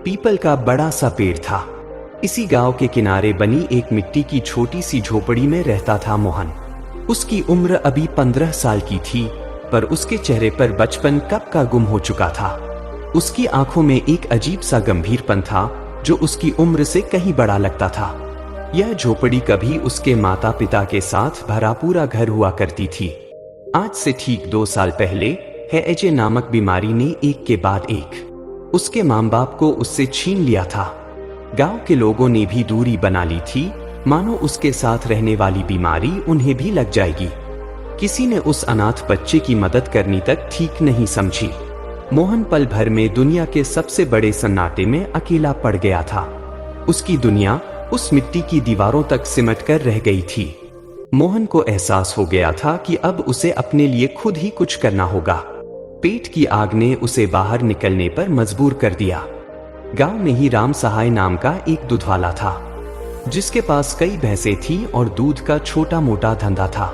People का बड़ा सा पेड़ था। इसी गांव के किनारे बनी एक मिट्टी की छोटी सी झोपड़ी में रहता था मोहन। उसकी उम्र अभी 15 साल की थी, पर उसके चेहरे पर बचपन कब का गुम हो चुका था। उसकी आंखों में एक अजीब सा गंभीरपन था जो उसकी उम्र से कहीं बड़ा लगता था। यह झोपड़ी कभी उसके माता पिता के साथ भरा पूरा घर हुआ करती थी। आज से ठीक 2 साल पहले हैजे नामक बीमारी ने एक के बाद एक उसके माँ बाप को उससे छीन लिया था। गांव के लोगों ने भी दूरी बना ली थी, मानो उसके साथ रहने वाली बीमारी उन्हें भी लग जाएगी। किसी ने उस अनाथ बच्चे की मदद करनी तक ठीक नहीं समझी। मोहन पल भर में दुनिया के सबसे बड़े सन्नाटे में अकेला पड़ गया था। उसकी दुनिया उस मिट्टी की दीवारों तक सिमट कर रह गई थी। मोहन को एहसास हो गया था कि अब उसे अपने लिए खुद ही कुछ करना होगा। पेट की आग ने उसे बाहर निकलने पर मजबूर कर दिया। गांव में ही राम सहाय नाम का एक दूधवाला था, जिसके पास कई भैंसें थीं और दूध का छोटा मोटा धंधा था।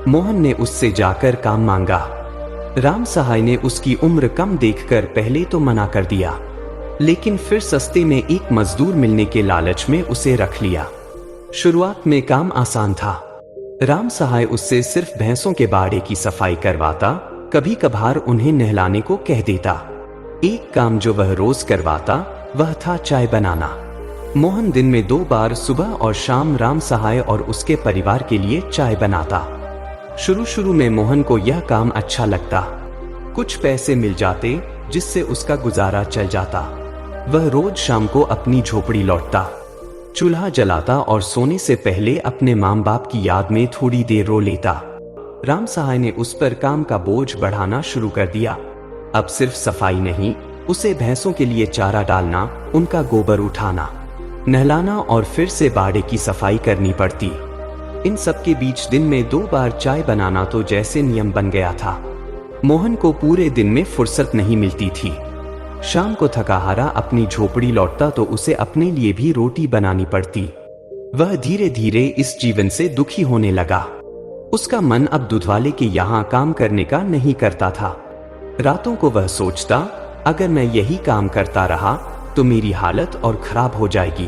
मोहन ने उससे जाकर काम मांगा। राम सहाय ने उसकी उम्र कम देखकर पहले तो मना कर दिया, लेकिन फिर सस्ते में एक मजदूर मिलने के लालच में उसे रख लिया। शुरुआत में काम आसान था। राम सहाय उससे सिर्फ भैंसों के बाड़े की सफाई करवाता, कभी कभार उन्हें नहलाने को कह देता। एक काम जो वह रोज करवाता वह था चाय बनाना। मोहन दिन में 2 बार सुबह और शाम राम सहाय और उसके परिवार के लिए चाय बनाता। शुरू में मोहन को यह काम अच्छा लगता। कुछ पैसे मिल जाते जिससे उसका गुजारा चल जाता। वह रोज शाम को अपनी झोपड़ी लौटता, चूल्हा जलाता और सोने से पहले अपने माँ बाप की याद में थोड़ी देर रो लेता। राम सहाय ने उस पर काम का बोझ बढ़ाना शुरू कर दिया। अब सिर्फ सफाई नहीं, उसे भैंसों के लिए चारा डालना, उनका गोबर उठाना, नहलाना और फिर से बाड़े की सफाई करनी पड़ती। इन सब के बीच दिन में 2 बार चाय बनाना तो जैसे नियम बन गया था। मोहन को पूरे दिन में फुर्सत नहीं मिलती थी। शाम को थका हारा अपनी झोपड़ी लौटता तो उसे अपने लिए भी रोटी बनानी पड़ती। वह धीरे धीरे इस जीवन से दुखी होने लगा। उसका मन अब दूधवाले के यहाँ काम करने का नहीं करता था। रातों को वह सोचता, अगर मैं यही काम करता रहा तो मेरी हालत और खराब हो जाएगी।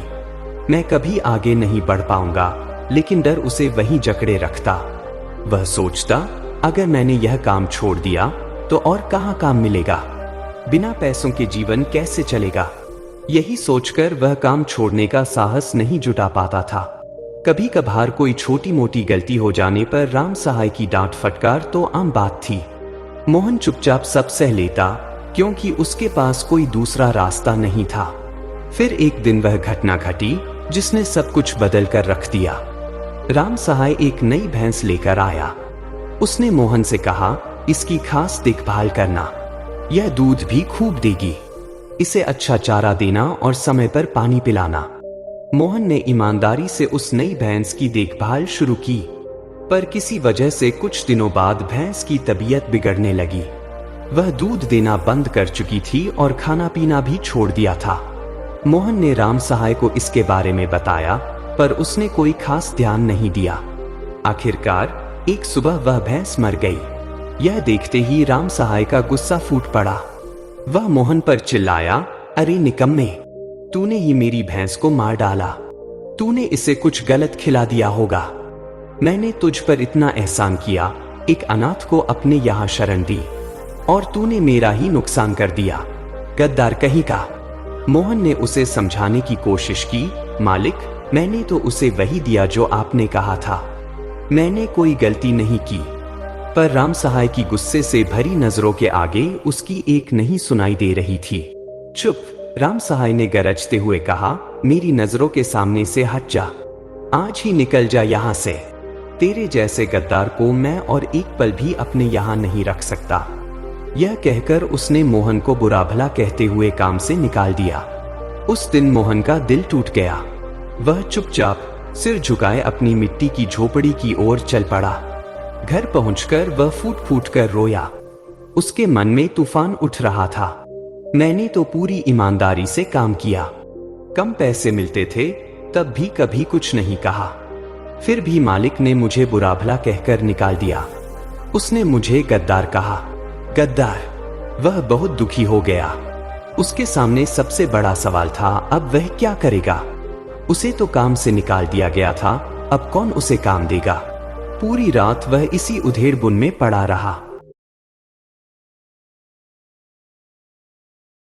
मैं कभी आगे नहीं बढ़ पाऊंगा, लेकिन डर उसे वहीं जकड़े रखता। वह सोचता, अगर मैंने यह काम छोड़ दिया तो और कहाँ काम मिलेगा। बिना पैसों के जीवन कैसे चलेगा। यही सोचकर वह काम छोड़ने का साहस नहीं जुटा पाता था। कभी कभार कोई छोटी मोटी गलती हो जाने पर राम सहाय की डांट फटकार तो आम बात थी। मोहन चुपचाप सब सह लेता, क्योंकि उसके पास कोई दूसरा रास्ता नहीं था। फिर एक दिन वह घटना घटी जिसने सब कुछ बदल कर रख दिया। राम सहाय एक नई भैंस लेकर आया। उसने मोहन से कहा, इसकी खास देखभाल करना, यह दूध भी खूब देगी। इसे अच्छा चारा देना और समय पर पानी पिलाना। मोहन ने ईमानदारी से उस नई भैंस की देखभाल शुरू की, पर किसी वजह से कुछ दिनों बाद भैंस की तबीयत बिगड़ने लगी। वह दूध देना बंद कर चुकी थी और खाना पीना भी छोड़ दिया था। मोहन ने राम सहाय को इसके बारे में बताया, पर उसने कोई खास ध्यान नहीं दिया। आखिरकार एक सुबह वह भैंस मर गई। यह देखते ही राम सहाय का गुस्सा फूट पड़ा। वह मोहन पर चिल्लाया, अरे निकम्मे, तूने ही मेरी भैंस को मार डाला। तूने इसे कुछ गलत खिला दिया होगा। मैंने तुझ पर इतना एहसान किया, एक अनाथ को अपने यहाँ शरण दी, और तूने मेरा ही नुकसान कर दिया। गद्दार कहीं का। मोहन ने उसे समझाने की कोशिश की, मालिक, मैंने तो उसे वही दिया जो आपने कहा था। मैंने कोई गलती नहीं की। पर राम सहाय की गुस्से से भरी नजरों के आगे उसकी एक नहीं सुनाई दे रही थी। चुप, राम सहाय ने गरजते हुए कहा, मेरी नजरों के सामने से हट जा। आज ही निकल जा यहाँ से। तेरे जैसे गद्दार को मैं और एक पल भी अपने यहाँ नहीं रख सकता। यह कहकर उसने मोहन को बुरा भला कहते हुए काम से निकाल दिया। उस दिन मोहन का दिल टूट गया। वह चुपचाप सिर झुकाए अपनी मिट्टी की झोपड़ी की ओर चल पड़ा। घर पहुंचकर वह फूट फूट कर रोया। उसके मन में तूफान उठ रहा था। मैंने तो पूरी ईमानदारी से काम किया। कम पैसे मिलते थे तब भी कभी कुछ नहीं कहा। फिर भी मालिक ने मुझे बुरा भला कहकर निकाल दिया। उसने मुझे गद्दार कहा। गद्दार। वह बहुत दुखी हो गया। उसके सामने सबसे बड़ा सवाल था, अब वह क्या करेगा। उसे तो काम से निकाल दिया गया था, अब कौन उसे काम देगा। पूरी रात वह इसी उधेड़ बुन में पड़ा रहा।